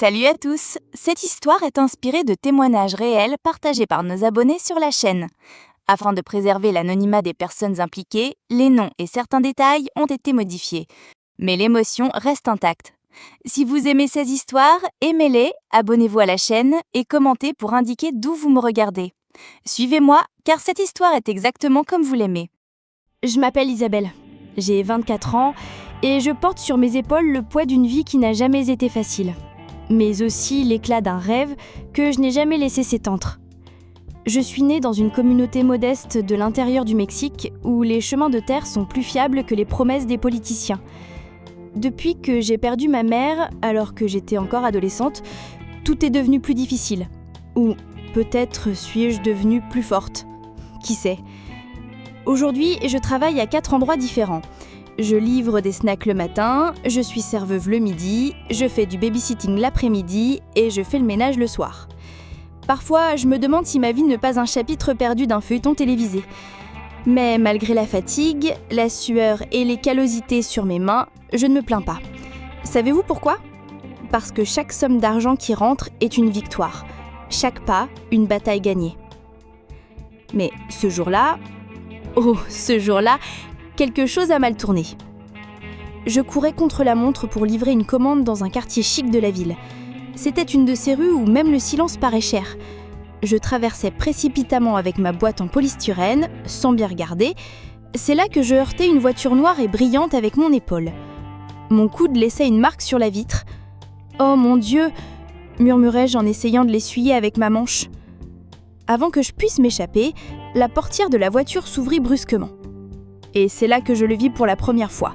Salut à tous! Cette histoire est inspirée de témoignages réels partagés par nos abonnés sur la chaîne. Afin de préserver l'anonymat des personnes impliquées, les noms et certains détails ont été modifiés. Mais l'émotion reste intacte. Si vous aimez ces histoires, aimez-les, abonnez-vous à la chaîne et commentez pour indiquer d'où vous me regardez. Suivez-moi, car cette histoire est exactement comme vous l'aimez. Je m'appelle Isabelle, j'ai 24 ans et je porte sur mes épaules le poids d'une vie qui n'a jamais été facile, mais aussi l'éclat d'un rêve que je n'ai jamais laissé s'éteindre. Je suis née dans une communauté modeste de l'intérieur du Mexique où les chemins de terre sont plus fiables que les promesses des politiciens. Depuis que j'ai perdu ma mère, alors que j'étais encore adolescente, tout est devenu plus difficile. Ou peut-être suis-je devenue plus forte. Qui sait ? Aujourd'hui, je travaille à 4 endroits différents. Je livre des snacks le matin, je suis serveuse le midi, je fais du babysitting l'après-midi et je fais le ménage le soir. Parfois, je me demande si ma vie n'est pas un chapitre perdu d'un feuilleton télévisé. Mais malgré la fatigue, la sueur et les callosités sur mes mains, je ne me plains pas. Savez-vous pourquoi ? Parce que chaque somme d'argent qui rentre est une victoire. Chaque pas, une bataille gagnée. Mais ce jour-là, quelque chose a mal tourné. Je courais contre la montre pour livrer une commande dans un quartier chic de la ville. C'était une de ces rues où même le silence paraît cher. Je traversais précipitamment avec ma boîte en polystyrène, sans bien regarder. C'est là que je heurtai une voiture noire et brillante avec mon épaule. Mon coude laissait une marque sur la vitre. « Oh mon Dieu !» murmurai-je en essayant de l'essuyer avec ma manche. Avant que je puisse m'échapper, la portière de la voiture s'ouvrit brusquement. Et c'est là que je le vis pour la première fois.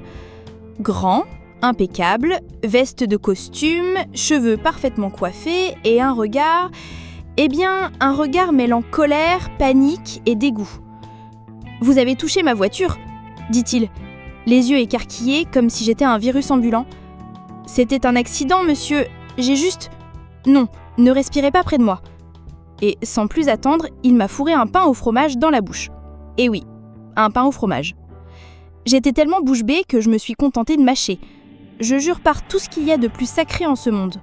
Grand, impeccable, veste de costume, cheveux parfaitement coiffés et un regard... un regard mêlant colère, panique et dégoût. « Vous avez touché ma voiture ?» dit-il, les yeux écarquillés comme si j'étais un virus ambulant. « C'était un accident, monsieur. J'ai juste... » « Non, ne respirez pas près de moi. » Et sans plus attendre, il m'a fourré un pain au fromage dans la bouche. Et oui, un pain au fromage. J'étais tellement bouche bée que je me suis contentée de mâcher. Je jure par tout ce qu'il y a de plus sacré en ce monde.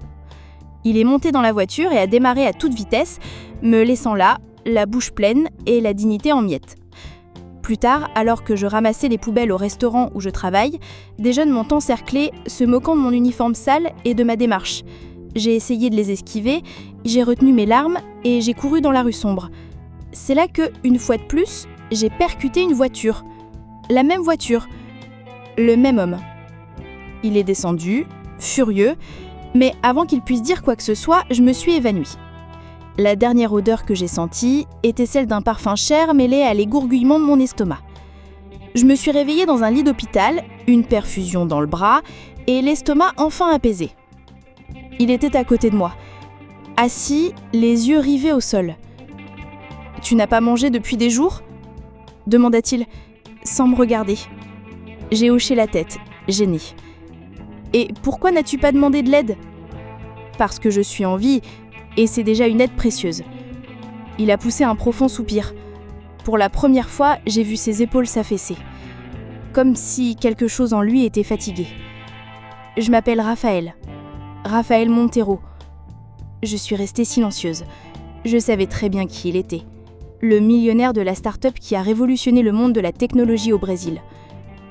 Il est monté dans la voiture et a démarré à toute vitesse, me laissant là, la bouche pleine et la dignité en miettes. Plus tard, alors que je ramassais les poubelles au restaurant où je travaille, des jeunes m'ont encerclé, se moquant de mon uniforme sale et de ma démarche. J'ai essayé de les esquiver, j'ai retenu mes larmes et j'ai couru dans la rue sombre. C'est là que, une fois de plus, j'ai percuté une voiture. La même voiture. Le même homme. Il est descendu, furieux, mais avant qu'il puisse dire quoi que ce soit, je me suis évanouie. La dernière odeur que j'ai sentie était celle d'un parfum cher mêlé à l'égourgouillement de mon estomac. Je me suis réveillée dans un lit d'hôpital, une perfusion dans le bras et l'estomac enfin apaisé. Il était à côté de moi, assis, les yeux rivés au sol. « Tu n'as pas mangé depuis des jours ?» demanda-t-il, sans me regarder. J'ai hoché la tête, gênée. « Et pourquoi n'as-tu pas demandé de l'aide ?»« Parce que je suis en vie, et c'est déjà une aide précieuse. » Il a poussé un profond soupir. Pour la première fois, j'ai vu ses épaules s'affaisser, comme si quelque chose en lui était fatigué. « Je m'appelle Raphaël Montero. » Je suis restée silencieuse. Je savais très bien qui il était. Le millionnaire de la start-up qui a révolutionné le monde de la technologie au Brésil.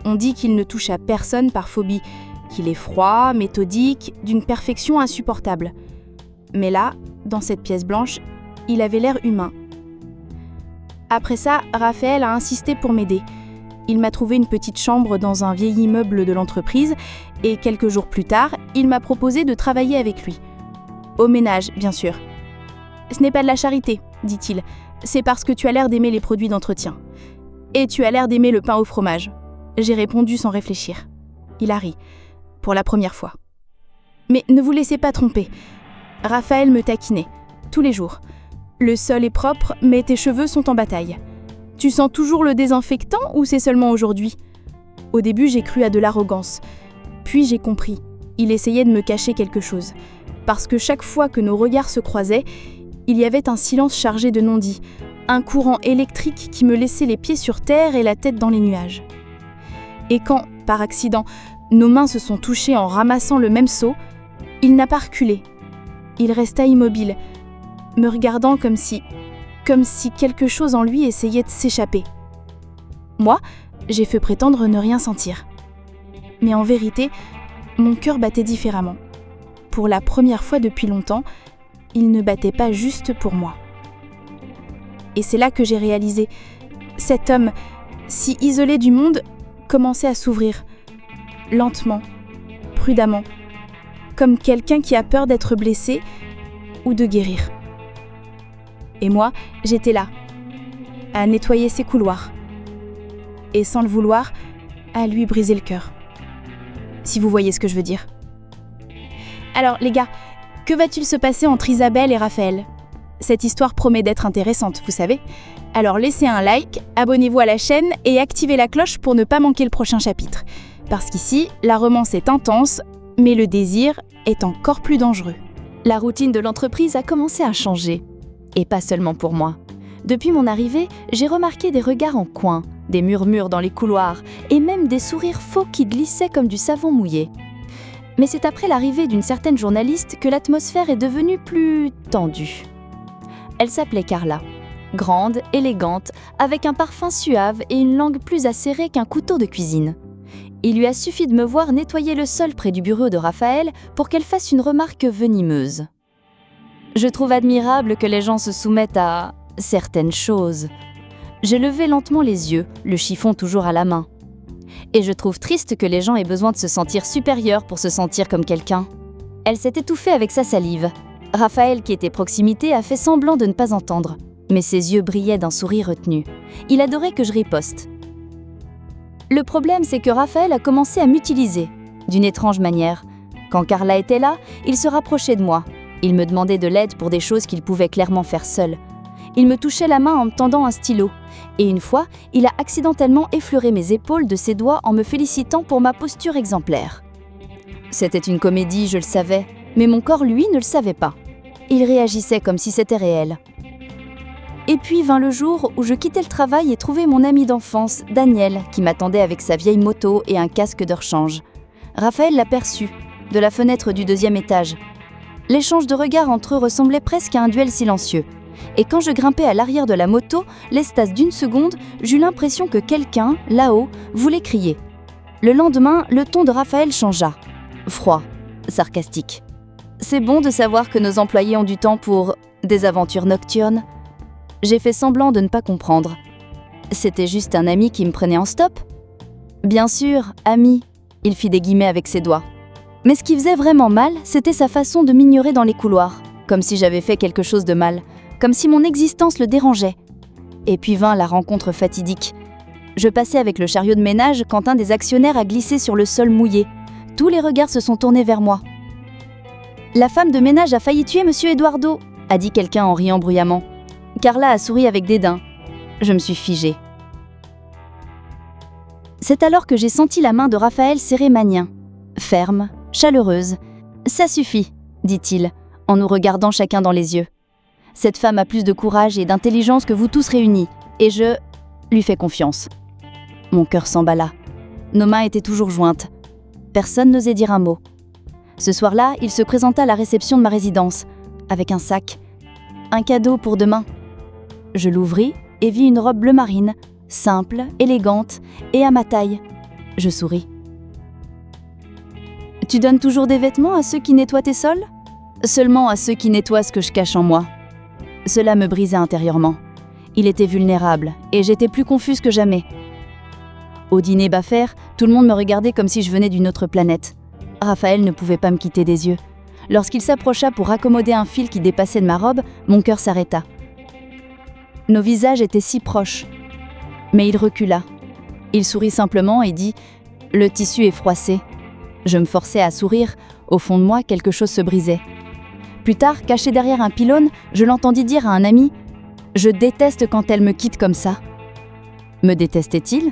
On dit qu'il ne touche à personne par phobie, qu'il est froid, méthodique, d'une perfection insupportable. Mais là, dans cette pièce blanche, il avait l'air humain. Après ça, Raphaël a insisté pour m'aider. Il m'a trouvé une petite chambre dans un vieil immeuble de l'entreprise et quelques jours plus tard, il m'a proposé de travailler avec lui. Au ménage, bien sûr. « Ce n'est pas de la charité, dit-il. C'est parce que tu as l'air d'aimer les produits d'entretien. Et tu as l'air d'aimer le pain au fromage. » J'ai répondu sans réfléchir. Il a ri, pour la première fois. Mais ne vous laissez pas tromper. Raphaël me taquinait, tous les jours. Le sol est propre, mais tes cheveux sont en bataille. Tu sens toujours le désinfectant ou c'est seulement aujourd'hui ? Au début, j'ai cru à de l'arrogance. Puis j'ai compris. Il essayait de me cacher quelque chose. Parce que chaque fois que nos regards se croisaient, il y avait un silence chargé de non-dits, un courant électrique qui me laissait les pieds sur terre et la tête dans les nuages. Et quand, par accident, nos mains se sont touchées en ramassant le même seau, il n'a pas reculé. Il resta immobile, me regardant comme si quelque chose en lui essayait de s'échapper. Moi, j'ai fait prétendre ne rien sentir. Mais en vérité, mon cœur battait différemment. Pour la première fois depuis longtemps, il ne battait pas juste pour moi. Et c'est là que j'ai réalisé, cet homme, si isolé du monde, commençait à s'ouvrir, lentement, prudemment, comme quelqu'un qui a peur d'être blessé ou de guérir. Et moi, j'étais là, à nettoyer ses couloirs, et sans le vouloir, à lui briser le cœur. Si vous voyez ce que je veux dire. Alors les gars, que va-t-il se passer entre Isabelle et Raphaël ? Cette histoire promet d'être intéressante, vous savez. Alors laissez un like, abonnez-vous à la chaîne et activez la cloche pour ne pas manquer le prochain chapitre. Parce qu'ici, la romance est intense, mais le désir est encore plus dangereux. La routine de l'entreprise a commencé à changer. Et pas seulement pour moi. Depuis mon arrivée, j'ai remarqué des regards en coin, des murmures dans les couloirs et même des sourires faux qui glissaient comme du savon mouillé. Mais c'est après l'arrivée d'une certaine journaliste que l'atmosphère est devenue plus tendue. Elle s'appelait Carla. Grande, élégante, avec un parfum suave et une langue plus acérée qu'un couteau de cuisine. Il lui a suffi de me voir nettoyer le sol près du bureau de Raphaël pour qu'elle fasse une remarque venimeuse. Je trouve admirable que les gens se soumettent à certaines choses. J'ai levé lentement les yeux, le chiffon toujours à la main. Et je trouve triste que les gens aient besoin de se sentir supérieurs pour se sentir comme quelqu'un. Elle s'est étouffée avec sa salive. Raphaël, qui était proximité, a fait semblant de ne pas entendre, mais ses yeux brillaient d'un sourire retenu. Il adorait que je riposte. Le problème, c'est que Raphaël a commencé à m'utiliser, d'une étrange manière. Quand Carla était là, il se rapprochait de moi. Il me demandait de l'aide pour des choses qu'il pouvait clairement faire seul. Il me touchait la main en me tendant un stylo. Et une fois, il a accidentellement effleuré mes épaules de ses doigts en me félicitant pour ma posture exemplaire. C'était une comédie, je le savais, mais mon corps, lui, ne le savait pas. Il réagissait comme si c'était réel. Et puis vint le jour où je quittais le travail et trouvais mon ami d'enfance, Daniel, qui m'attendait avec sa vieille moto et un casque de rechange. Raphaël l'aperçut, de la fenêtre du 2e étage. L'échange de regards entre eux ressemblait presque à un duel silencieux. Et quand je grimpais à l'arrière de la moto, l'espace d'une seconde, j'eus l'impression que quelqu'un, là-haut, voulait crier. Le lendemain, le ton de Raphaël changea. Froid, sarcastique. C'est bon de savoir que nos employés ont du temps pour des aventures nocturnes. J'ai fait semblant de ne pas comprendre. C'était juste un ami qui me prenait en stop ? Bien sûr, ami, il fit des guillemets avec ses doigts. Mais ce qui faisait vraiment mal, c'était sa façon de m'ignorer dans les couloirs, comme si j'avais fait quelque chose de mal, comme si mon existence le dérangeait. Et puis vint la rencontre fatidique. Je passais avec le chariot de ménage quand un des actionnaires a glissé sur le sol mouillé. Tous les regards se sont tournés vers moi. « La femme de ménage a failli tuer Monsieur Eduardo », a dit quelqu'un en riant bruyamment. Carla a souri avec dédain. Je me suis figée. C'est alors que j'ai senti la main de Raphaël serrer ma main. Ferme, chaleureuse. « Ça suffit », dit-il, en nous regardant chacun dans les yeux. « Cette femme a plus de courage et d'intelligence que vous tous réunis, et je lui fais confiance. » Mon cœur s'emballa. Nos mains étaient toujours jointes. Personne n'osait dire un mot. Ce soir-là, il se présenta à la réception de ma résidence, avec un sac. Un cadeau pour demain. Je l'ouvris et vis une robe bleu marine, simple, élégante et à ma taille. Je souris. « Tu donnes toujours des vêtements à ceux qui nettoient tes sols ? » ?»« Seulement à ceux qui nettoient ce que je cache en moi. » Cela me brisait intérieurement. Il était vulnérable et j'étais plus confuse que jamais. Au dîner Baffer, tout le monde me regardait comme si je venais d'une autre planète. Raphaël ne pouvait pas me quitter des yeux. Lorsqu'il s'approcha pour raccommoder un fil qui dépassait de ma robe, mon cœur s'arrêta. Nos visages étaient si proches. Mais il recula. Il sourit simplement et dit « Le tissu est froissé ». Je me forçais à sourire. Au fond de moi, quelque chose se brisait. Plus tard, caché derrière un pylône, je l'entendis dire à un ami « Je déteste quand elle me quitte comme ça ». Me détestait-il ?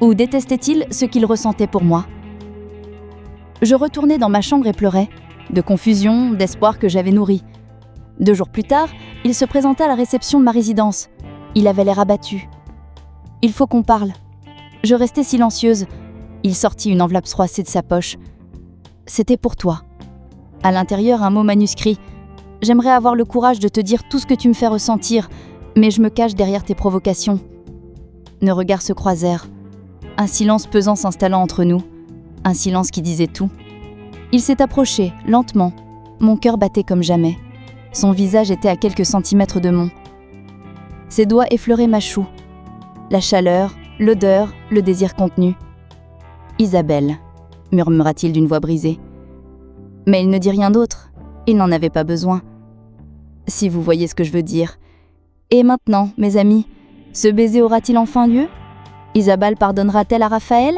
Ou détestait-il ce qu'il ressentait pour moi ? Je retournai dans ma chambre et pleurais, de confusion, d'espoir que j'avais nourri. 2 jours plus tard, il se présenta à la réception de ma résidence. Il avait l'air abattu. « Il faut qu'on parle. » Je restai silencieuse. Il sortit une enveloppe froissée de sa poche. « C'était pour toi. » À l'intérieur, un mot manuscrit. J'aimerais avoir le courage de te dire tout ce que tu me fais ressentir, mais je me cache derrière tes provocations. » Nos regards se croisèrent. Un silence pesant s'installant entre nous. Un silence qui disait tout. Il s'est approché, lentement. Mon cœur battait comme jamais. Son visage était à quelques centimètres de mon. Ses doigts effleuraient ma joue. La chaleur, l'odeur, le désir contenu. « Isabelle », murmura-t-il d'une voix brisée. Mais il ne dit rien d'autre. Il n'en avait pas besoin. Si vous voyez ce que je veux dire. Et maintenant, mes amis, ce baiser aura-t-il enfin lieu? Isabelle pardonnera-t-elle à Raphaël?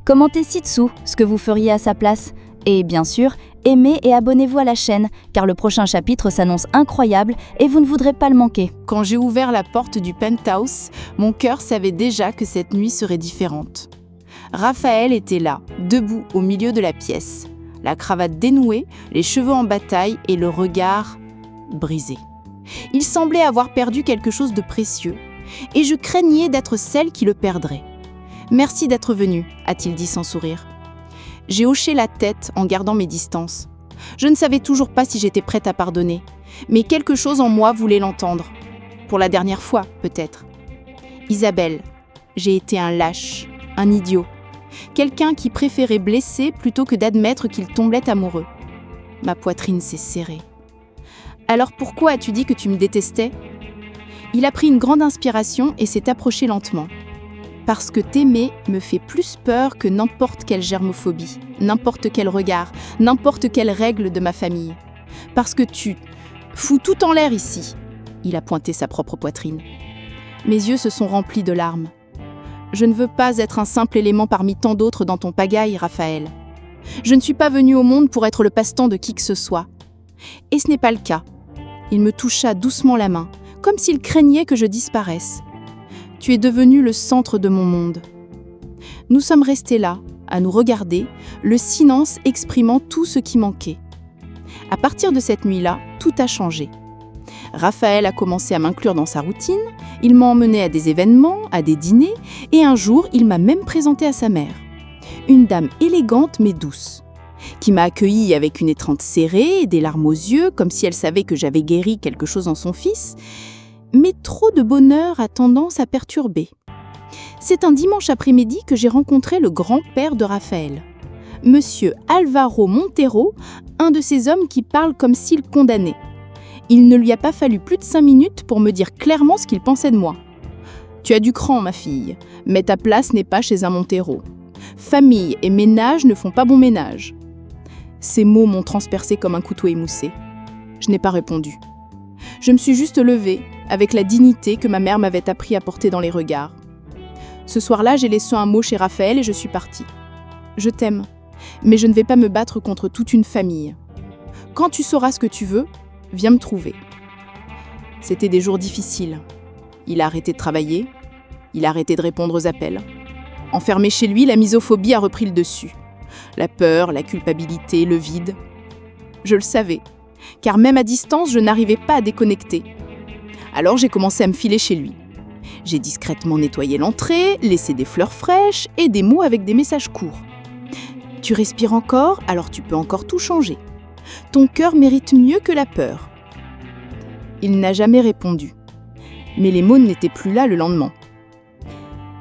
Commentez ci-dessous ce que vous feriez à sa place. Et bien sûr, aimez et abonnez-vous à la chaîne, car le prochain chapitre s'annonce incroyable et vous ne voudrez pas le manquer. Quand j'ai ouvert la porte du penthouse, mon cœur savait déjà que cette nuit serait différente. Raphaël était là, debout au milieu de la pièce, la cravate dénouée, les cheveux en bataille et le regard brisé. Il semblait avoir perdu quelque chose de précieux, et je craignais d'être celle qui le perdrait. « Merci d'être venu », a-t-il dit sans sourire. J'ai hoché la tête en gardant mes distances. Je ne savais toujours pas si j'étais prête à pardonner, mais quelque chose en moi voulait l'entendre. Pour la dernière fois, peut-être. « Isabelle, j'ai été un lâche, un idiot. Quelqu'un qui préférait blesser plutôt que d'admettre qu'il tombait amoureux. » Ma poitrine s'est serrée. « Alors pourquoi as-tu dit que tu me détestais ?» Il a pris une grande inspiration et s'est approché lentement. « Parce que t'aimer me fait plus peur que n'importe quelle germophobie, n'importe quel regard, n'importe quelle règle de ma famille. Parce que tu fous tout en l'air ici. » Il a pointé sa propre poitrine. Mes yeux se sont remplis de larmes. « Je ne veux pas être un simple élément parmi tant d'autres dans ton pagaille, Raphaël. Je ne suis pas venue au monde pour être le passe-temps de qui que ce soit. Et ce n'est pas le cas. » Il me toucha doucement la main, comme s'il craignait que je disparaisse. « Tu es devenu le centre de mon monde. » Nous sommes restés là, à nous regarder, le silence exprimant tout ce qui manquait. À partir de cette nuit-là, tout a changé. Raphaël a commencé à m'inclure dans sa routine, il m'a emmené à des événements, à des dîners, et un jour, il m'a même présenté à sa mère. Une dame élégante mais douce, qui m'a accueillie avec une étreinte serrée et des larmes aux yeux, comme si elle savait que j'avais guéri quelque chose en son fils. Mais trop de bonheur a tendance à perturber. C'est un dimanche après-midi que j'ai rencontré le grand-père de Raphaël, Monsieur Alvaro Montero, un de ces hommes qui parlent comme s'il condamnait. Il ne lui a pas fallu plus de 5 minutes pour me dire clairement ce qu'il pensait de moi. « Tu as du cran, ma fille, mais ta place n'est pas chez un Montero. Famille et ménage ne font pas bon ménage. » Ces mots m'ont transpercé comme un couteau émoussé. Je n'ai pas répondu. Je me suis juste levée, avec la dignité que ma mère m'avait appris à porter dans les regards. Ce soir-là, j'ai laissé un mot chez Raphaël et je suis partie. Je t'aime, mais je ne vais pas me battre contre toute une famille. Quand tu sauras ce que tu veux, viens me trouver. C'était des jours difficiles. Il a arrêté de travailler, il a arrêté de répondre aux appels. Enfermé chez lui, la misophobie a repris le dessus. La peur, la culpabilité, le vide. Je le savais, car même à distance, je n'arrivais pas à déconnecter. Alors j'ai commencé à me filer chez lui. J'ai discrètement nettoyé l'entrée, laissé des fleurs fraîches et des mots avec des messages courts. « Tu respires encore, alors tu peux encore tout changer. Ton cœur mérite mieux que la peur. » Il n'a jamais répondu. Mais les mots n'étaient plus là le lendemain.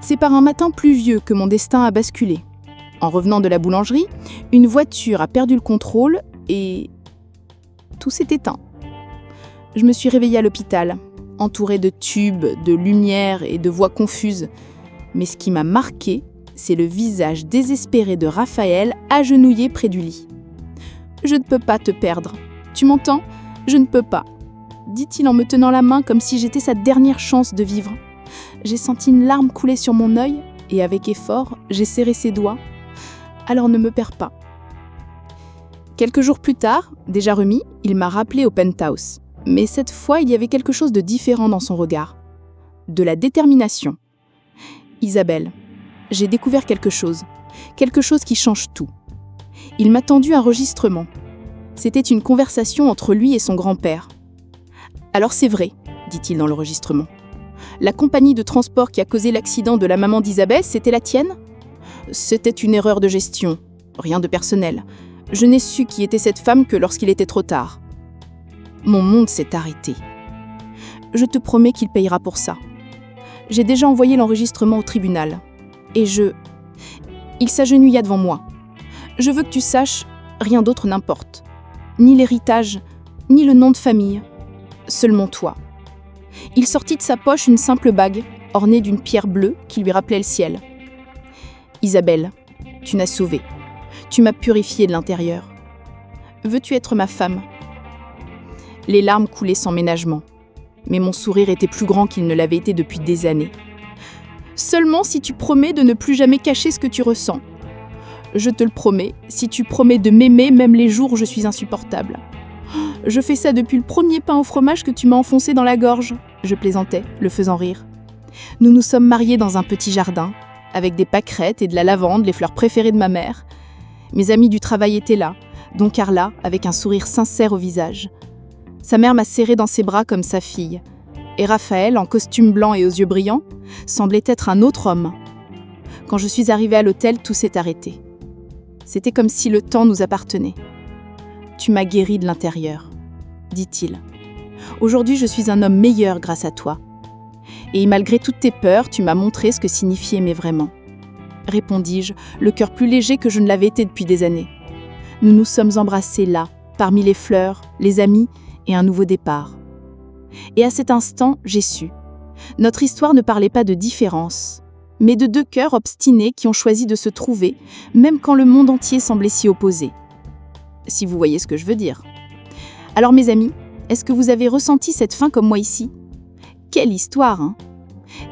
C'est par un matin pluvieux que mon destin a basculé. En revenant de la boulangerie, une voiture a perdu le contrôle et tout s'est éteint. Je me suis réveillée à l'hôpital, entourée de tubes, de lumière et de voix confuses. Mais ce qui m'a marquée, c'est le visage désespéré de Raphaël agenouillé près du lit. « Je ne peux pas te perdre. Tu m'entends ? Je ne peux pas. » dit-il en me tenant la main comme si j'étais sa dernière chance de vivre. J'ai senti une larme couler sur mon œil et avec effort, j'ai serré ses doigts. « Alors ne me perds pas. » Quelques jours plus tard, déjà remis, il m'a rappelé au penthouse. Mais cette fois, il y avait quelque chose de différent dans son regard. De la détermination. « Isabelle, j'ai découvert quelque chose qui change tout. » Il m'a tendu un enregistrement. C'était une conversation entre lui et son grand-père. « Alors c'est vrai, dit-il dans l'enregistrement. La compagnie de transport qui a causé l'accident de la maman d'Isabelle, c'était la tienne ? C'était une erreur de gestion, rien de personnel. Je n'ai su qui était cette femme que lorsqu'il était trop tard. » Mon monde s'est arrêté. Je te promets qu'il payera pour ça. J'ai déjà envoyé l'enregistrement au tribunal. Et il s'agenouilla devant moi. Je veux que tu saches, rien d'autre n'importe. Ni l'héritage, ni le nom de famille. Seulement toi. Il sortit de sa poche une simple bague, ornée d'une pierre bleue qui lui rappelait le ciel. Isabelle, tu m'as sauvée. Tu m'as purifiée de l'intérieur. Veux-tu être ma femme ? Les larmes coulaient sans ménagement. Mais mon sourire était plus grand qu'il ne l'avait été depuis des années. Seulement si tu promets de ne plus jamais cacher ce que tu ressens. Je te le promets, si tu promets de m'aimer même les jours où je suis insupportable. Je fais ça depuis le premier pain au fromage que tu m'as enfoncé dans la gorge, je plaisantais, le faisant rire. Nous nous sommes mariés dans un petit jardin, avec des pâquerettes et de la lavande, les fleurs préférées de ma mère. Mes amis du travail étaient là, dont Carla, avec un sourire sincère au visage. Sa mère m'a serré dans ses bras comme sa fille. Et Raphaël, en costume blanc et aux yeux brillants, semblait être un autre homme. Quand je suis arrivée à l'hôtel, tout s'est arrêté. C'était comme si le temps nous appartenait. Tu m'as guéri de l'intérieur, dit-il. Aujourd'hui, je suis un homme meilleur grâce à toi. Et malgré toutes tes peurs, tu m'as montré ce que signifiait aimer vraiment. Répondis-je, le cœur plus léger que je ne l'avais été depuis des années. Nous nous sommes embrassés là, parmi les fleurs, les amis et un nouveau départ. Et à cet instant, j'ai su. Notre histoire ne parlait pas de différence, mais de deux cœurs obstinés qui ont choisi de se trouver, même quand le monde entier semblait s'y opposer. Si vous voyez ce que je veux dire. Alors mes amis, est-ce que vous avez ressenti cette fin comme moi ici ? Quelle histoire, hein ?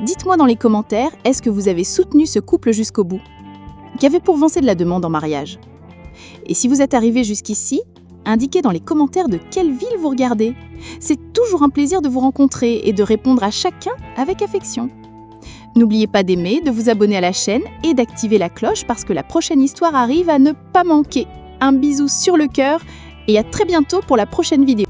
Dites-moi dans les commentaires, est-ce que vous avez soutenu ce couple jusqu'au bout ? Qu'avait pour avancer de la demande en mariage ? Et si vous êtes arrivé jusqu'ici, indiquez dans les commentaires de quelle ville vous regardez. C'est toujours un plaisir de vous rencontrer et de répondre à chacun avec affection. N'oubliez pas d'aimer, de vous abonner à la chaîne et d'activer la cloche parce que la prochaine histoire arrive à ne pas manquer. Un bisou sur le cœur et à très bientôt pour la prochaine vidéo.